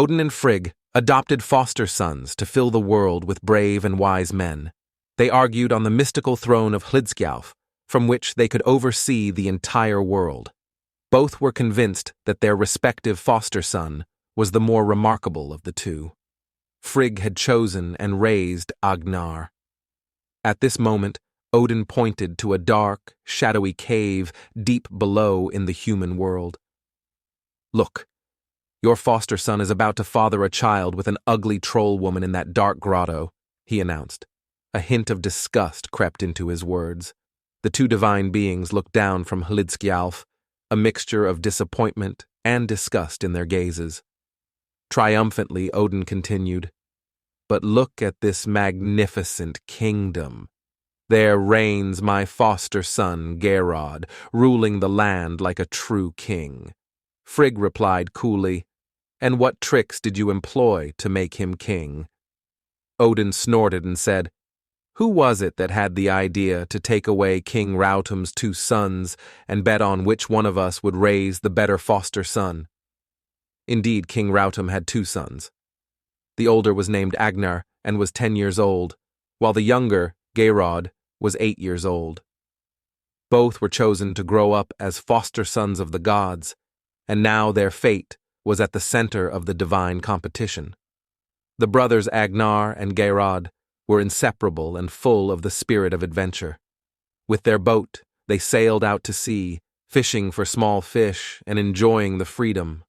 Odin and Frigg adopted foster sons to fill the world with brave and wise men. They argued on the mystical throne of Hlidskjalf, from which they could oversee the entire world. Both were convinced that their respective foster son was the more remarkable of the two. Frigg had chosen and raised Agnar. At this moment, Odin pointed to a dark, shadowy cave deep below in the human world. "Look, your foster son is about to father a child with an ugly troll woman in that dark grotto," he announced. A hint of disgust crept into his words. The two divine beings looked down from Hlidskjalf, a mixture of disappointment and disgust in their gazes. Triumphantly, Odin continued, "But look at this magnificent kingdom. There reigns my foster son, Geirrod, ruling the land like a true king." Frigg replied coolly, "And what tricks did you employ to make him king?" Odin snorted and said, "Who was it that had the idea to take away King Rautum's two sons and bet on which one of us would raise the better foster son?" Indeed, King Rautum had two sons. The older was named Agnar and was 10 years old, while the younger, Geirrod, was 8 years old. Both were chosen to grow up as foster sons of the gods, and now their fate was at the center of the divine competition. The brothers Agnar and Geirrod were inseparable and full of the spirit of adventure. With their boat, they sailed out to sea, fishing for small fish and enjoying the freedom.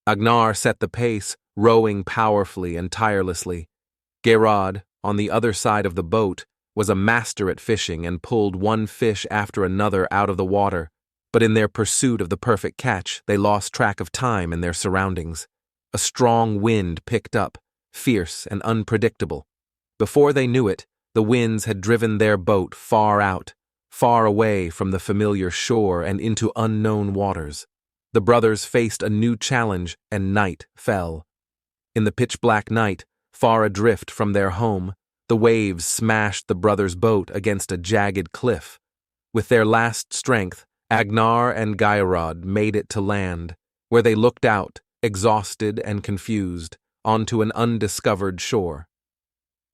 Agnar set the pace, rowing powerfully and tirelessly. Geirrod, on the other side of the boat, was a master at fishing and pulled one fish after another out of the water, but in their pursuit of the perfect catch, they lost track of time and their surroundings. A strong wind picked up, fierce and unpredictable. Before they knew it, the winds had driven their boat far out, far away from the familiar shore and into unknown waters. The brothers faced a new challenge, and night fell. In the pitch-black night, far adrift from their home, the waves smashed the brothers' boat against a jagged cliff. With their last strength, Agnar and Geirrod made it to land, where they looked out, exhausted and confused, onto an undiscovered shore.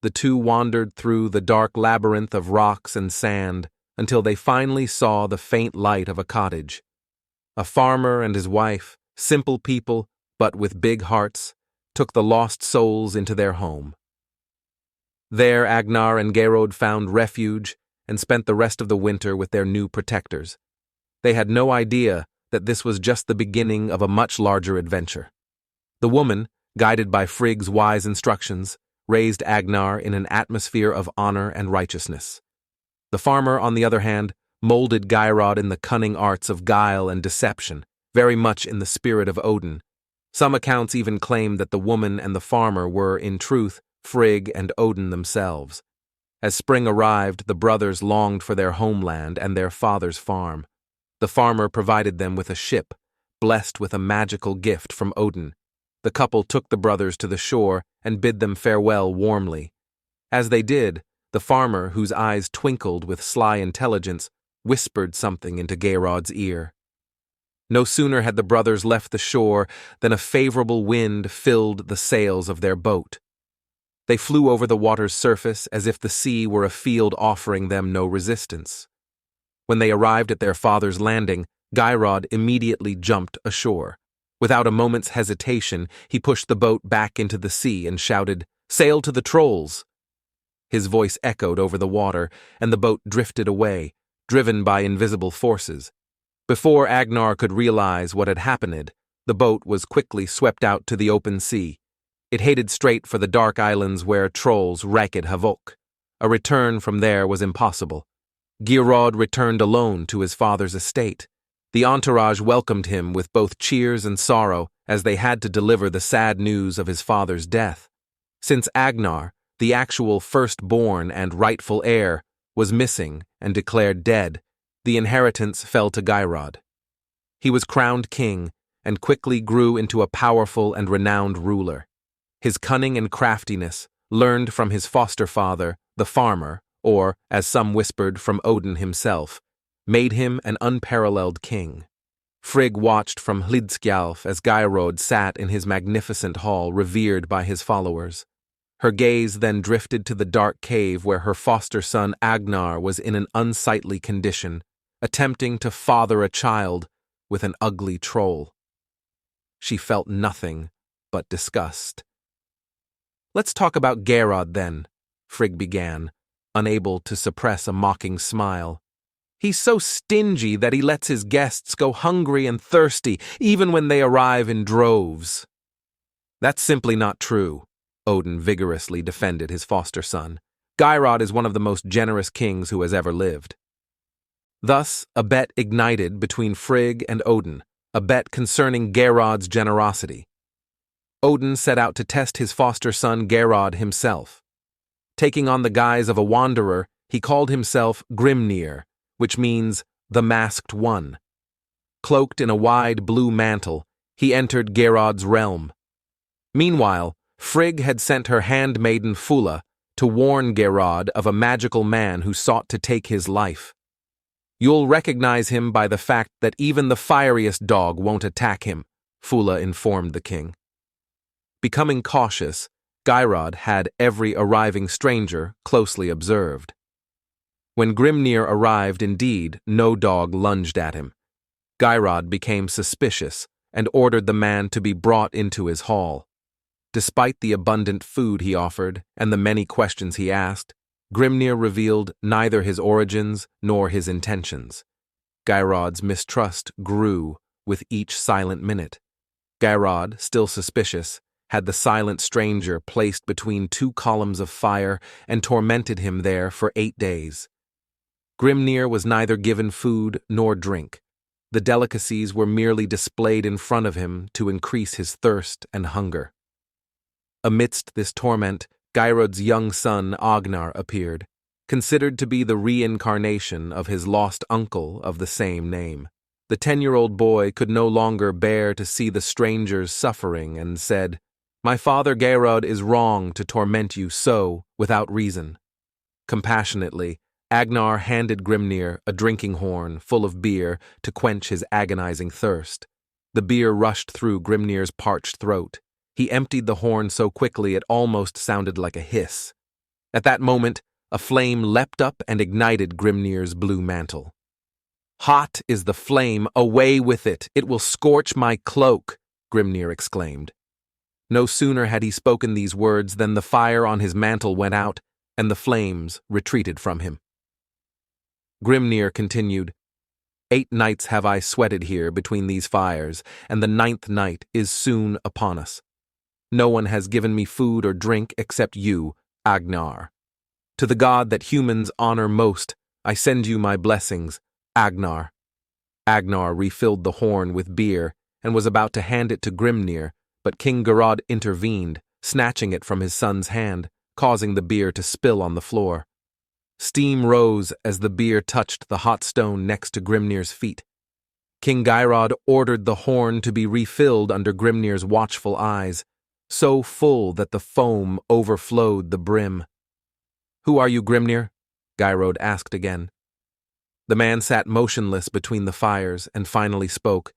The two wandered through the dark labyrinth of rocks and sand until they finally saw the faint light of a cottage. A farmer and his wife, simple people, but with big hearts, took the lost souls into their home. There Agnar and Geirrod found refuge and spent the rest of the winter with their new protectors. They had no idea that this was just the beginning of a much larger adventure. The woman, guided by Frigg's wise instructions, raised Agnar in an atmosphere of honor and righteousness. The farmer, on the other hand, molded Geirrod in the cunning arts of guile and deception, very much in the spirit of Odin. Some accounts even claim that the woman and the farmer were, in truth, Frigg and Odin themselves. As spring arrived, the brothers longed for their homeland and their father's farm. The farmer provided them with a ship, blessed with a magical gift from Odin. The couple took the brothers to the shore and bid them farewell warmly. As they did, the farmer, whose eyes twinkled with sly intelligence, whispered something into Geirrod's ear. No sooner had the brothers left the shore than a favorable wind filled the sails of their boat. They flew over the water's surface as if the sea were a field offering them no resistance. When they arrived at their father's landing, Geirrod immediately jumped ashore. Without a moment's hesitation, he pushed the boat back into the sea and shouted, "Sail to the trolls!" His voice echoed over the water, and the boat drifted away, driven by invisible forces. Before Agnar could realize what had happened, the boat was quickly swept out to the open sea. It headed straight for the dark islands where trolls wreaked havoc. A return from there was impossible. Geirrod returned alone to his father's estate. The entourage welcomed him with both cheers and sorrow as they had to deliver the sad news of his father's death. Since Agnar, the actual firstborn and rightful heir, was missing and declared dead, the inheritance fell to Geirrod. He was crowned king and quickly grew into a powerful and renowned ruler. His cunning and craftiness, learned from his foster father, the farmer, or, as some whispered, from Odin himself, made him an unparalleled king. Frigg watched from Hlidskjalf as Geirrod sat in his magnificent hall revered by his followers. Her gaze then drifted to the dark cave where her foster son Agnar was in an unsightly condition, attempting to father a child with an ugly troll. She felt nothing but disgust. "Let's talk about Geirrod then," Frigg began, unable to suppress a mocking smile. "He's so stingy that he lets his guests go hungry and thirsty even when they arrive in droves." "That's simply not true," Odin vigorously defended his foster son. "Geirrod is one of the most generous kings who has ever lived." Thus, a bet ignited between Frigg and Odin, a bet concerning Geirrod's generosity. Odin set out to test his foster son Geirrod himself. Taking on the guise of a wanderer, he called himself Grimnir, which means the Masked One. Cloaked in a wide blue mantle, he entered Geirrod's realm. Meanwhile, Frigg had sent her handmaiden Fula to warn Geirrod of a magical man who sought to take his life. "You'll recognize him by the fact that even the fieriest dog won't attack him," Fula informed the king. Becoming cautious, Geirrod had every arriving stranger closely observed. When Grimnir arrived, indeed, no dog lunged at him. Geirrod became suspicious and ordered the man to be brought into his hall. Despite the abundant food he offered and the many questions he asked, Grimnir revealed neither his origins nor his intentions. Geirrod's mistrust grew with each silent minute. Geirrod, still suspicious, had the silent stranger placed between two columns of fire and tormented him there for 8 days. Grimnir was neither given food nor drink. The delicacies were merely displayed in front of him to increase his thirst and hunger. Amidst this torment, Geirrod's young son Agnar appeared, considered to be the reincarnation of his lost uncle of the same name. The 10-year-old boy could no longer bear to see the strangers suffering and said, "My father Geirrod is wrong to torment you so without reason." Compassionately, Agnar handed Grimnir a drinking horn full of beer to quench his agonizing thirst. The beer rushed through Grimnir's parched throat. He emptied the horn so quickly it almost sounded like a hiss. At that moment, a flame leapt up and ignited Grimnir's blue mantle. "Hot is the flame, away with it! It will scorch my cloak!" Grimnir exclaimed. No sooner had he spoken these words than the fire on his mantle went out, and the flames retreated from him. Grimnir continued, "8 nights have I sweated here between these fires, and the 9th night is soon upon us. No one has given me food or drink except you, Agnar. To the god that humans honor most, I send you my blessings, Agnar." Agnar refilled the horn with beer and was about to hand it to Grimnir, but King Geirrod intervened, snatching it from his son's hand, causing the beer to spill on the floor. Steam rose as the beer touched the hot stone next to Grimnir's feet. King Geirrod ordered the horn to be refilled under Grimnir's watchful eyes, so full that the foam overflowed the brim. "Who are you, Grimnir?" Geirrod asked again. The man sat motionless between the fires and finally spoke.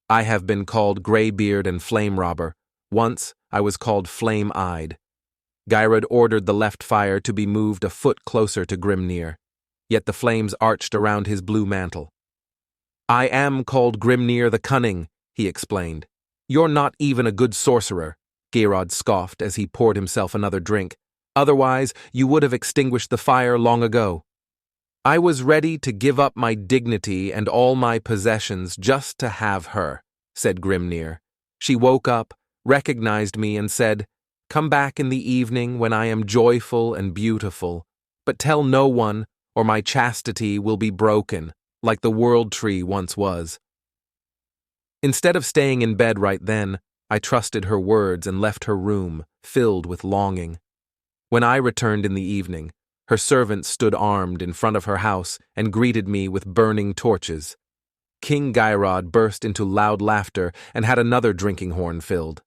"I have been called Greybeard and Flame Robber. Once I was called Flame-Eyed." Geirrod ordered the left fire to be moved a foot closer to Grimnir, yet the flames arched around his blue mantle. "I am called Grimnir the Cunning," he explained. "You're not even a good sorcerer," Geirrod scoffed as he poured himself another drink. "Otherwise, you would have extinguished the fire long ago." "I was ready to give up my dignity and all my possessions just to have her," said Grimnir. "She woke up, recognized me, and said, 'Come back in the evening when I am joyful and beautiful, but tell no one, or my chastity will be broken, like the world tree once was.' Instead of staying in bed right then, I trusted her words and left her room, filled with longing. When I returned in the evening, her servants stood armed in front of her house and greeted me with burning torches. King Geirrod burst into loud laughter and had another drinking horn filled.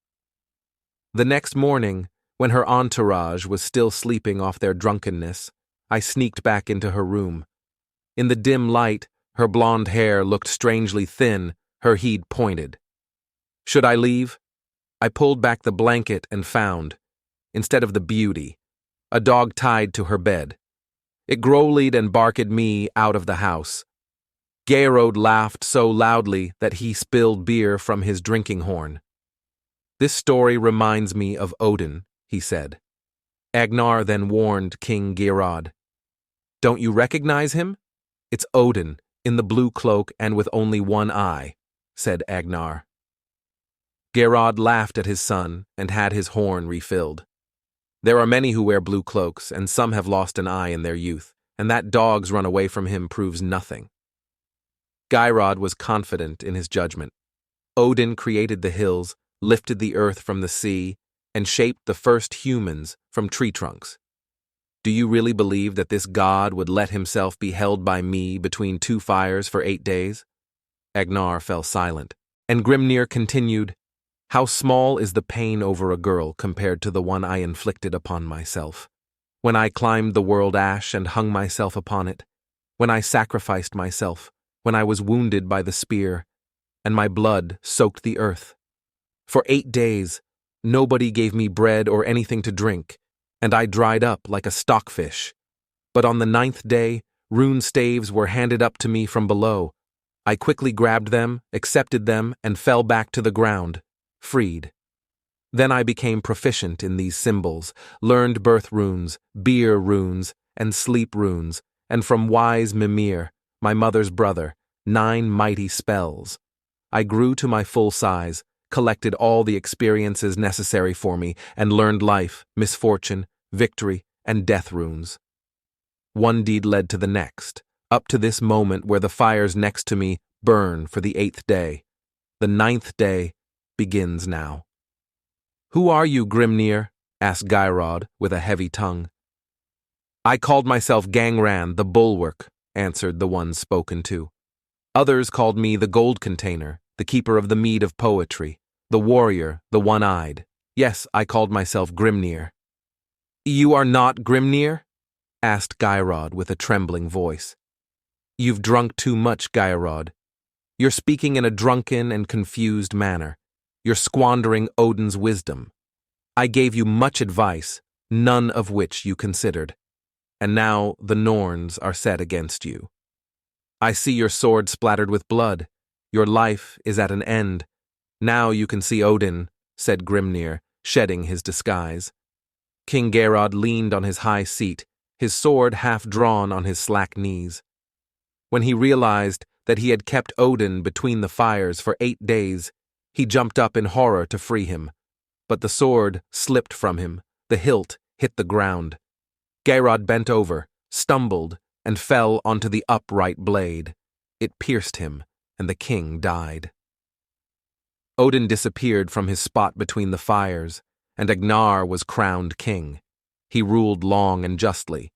The next morning, when her entourage was still sleeping off their drunkenness, I sneaked back into her room. In the dim light, her blonde hair looked strangely thin, Her head pointed. Should I leave? I pulled back the blanket and found, instead of the beauty, a dog tied to her bed. It growled and barked me out of the house. Geirrod laughed so loudly that he spilled beer from his drinking horn. This story reminds me of Odin, he said. Agnar then warned King Geirrod. Don't you recognize him? It's Odin, in the blue cloak and with only one eye, said Agnar. Geirrod laughed at his son and had his horn refilled. There are many who wear blue cloaks, and some have lost an eye in their youth, and that dogs run away from him proves nothing. Geirrod was confident in his judgment. Odin created the hills, lifted the earth from the sea, and shaped the first humans from tree trunks. Do you really believe that this god would let himself be held by me between two fires for 8 days? Agnar fell silent, and Grimnir continued, How small is the pain over a girl compared to the one I inflicted upon myself. When I climbed the world ash and hung myself upon it, when I sacrificed myself, when I was wounded by the spear, and my blood soaked the earth. For 8 days, nobody gave me bread or anything to drink, and I dried up like a stockfish. But on the 9th day, rune staves were handed up to me from below. I quickly grabbed them, accepted them, and fell back to the ground, freed. Then I became proficient in these symbols, learned birth runes, beer runes, and sleep runes, and from wise Mimir, my mother's brother, 9 mighty spells. I grew to my full size, collected all the experiences necessary for me, and learned life, misfortune, victory, and death runes. One deed led to the next, up to this moment where the fires next to me burn for the 8th day. The 9th day begins now. Who are you, Grimnir? Asked Geirrod with a heavy tongue. I called myself Gangran, the Bulwark, answered the one spoken to. Others called me the Gold Container, the keeper of the mead of poetry, the warrior, the one-eyed. Yes, I called myself Grimnir. You are not Grimnir? Asked Geirrod with a trembling voice. You've drunk too much, Geirrod. You're speaking in a drunken and confused manner. You're squandering Odin's wisdom. I gave you much advice, none of which you considered. And now the Norns are set against you. I see your sword splattered with blood. Your life is at an end. Now you can see Odin, said Grimnir, shedding his disguise. King Geirrod leaned on his high seat, his sword half drawn on his slack knees. When he realized that he had kept Odin between the fires for 8 days, he jumped up in horror to free him. But the sword slipped from him, the hilt hit the ground. Geirrod bent over, stumbled, and fell onto the upright blade. It pierced him, and the king died. Odin disappeared from his spot between the fires, and Agnar was crowned king. He ruled long and justly,